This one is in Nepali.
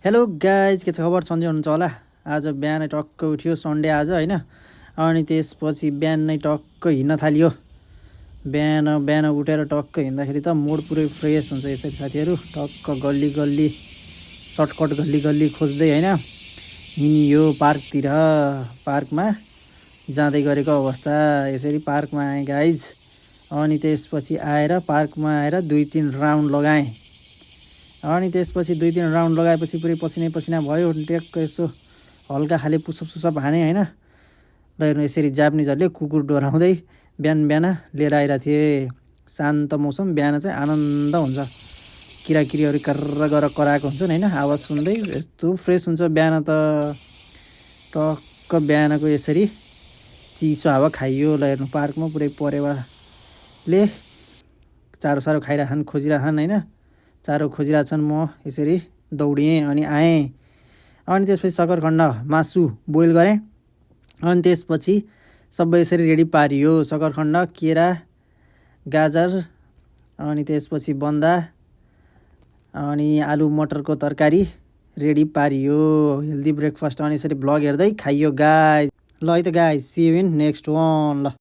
हेलो गाइज, के छ खबर? सन्चै हुनुहुन्छ होला। आज बिहानै टक्क उठ्यो, सन्डे आज होइन। अनि त्यसपछि बिहानै टक्क हिँड्न थाल्यो। बिहान बिहान उठेर टक्क हिँड्दाखेरि त मुड पुरै फ्रेस हुन्छ। यसरी साथीहरू टक्क गल्ली गल्ली सर्टकट गल्ली गल्ली खोज्दै होइन हिँडियो पार्कतिर। पार्कमा जाँदै गरेको अवस्था यसरी पार्कमा आएँ गाइज। अनि त्यसपछि आएर पार्कमा आएर 2-3 राउन्ड लगाएँ। अनि त्यसपछि 2-3 राउन्ड लगाएपछि पुरै पसिना भयो। ट्याक्क यसो हल्का खाले पुसअप हाने होइन। ल हेर्नु, यसरी जापानिजहरूले कुकुर डोराउँदै बिहान लिएर आइरहेको थिएँ। शान्त मौसम, बिहान चाहिँ आनन्द हुन्छ। किराकिरीहरू कर्र गरेर कराएको हुन्छन् होइन, आवाज सुन्दै यस्तो फ्रेस हुन्छ बिहान त। टक्क बिहानको यसरी चिसो हावा खाइयो। ल हेर्नु, पार्कमा पुरै परेवाले चारो सारो खाइरहन्, खोजिरहन् होइन। चारो खोजिरहेछन्, म यसरी दौडिएँ अनि आएँ। अनि त्यसपछि सकरखण्ड मासु बोइल गरेँ। अनि त्यसपछि सबै यसरी रेडी पारियो। सकरखण्ड, केरा, गाजर, अनि त्यसपछि बन्दा अनि आलु मटरको तरकारी रेडी पारियो। Healthy breakfast. अनि यसरी भ्लग हेर्दै खाइयो गाइज। ल है त guys, see you in next one. ल।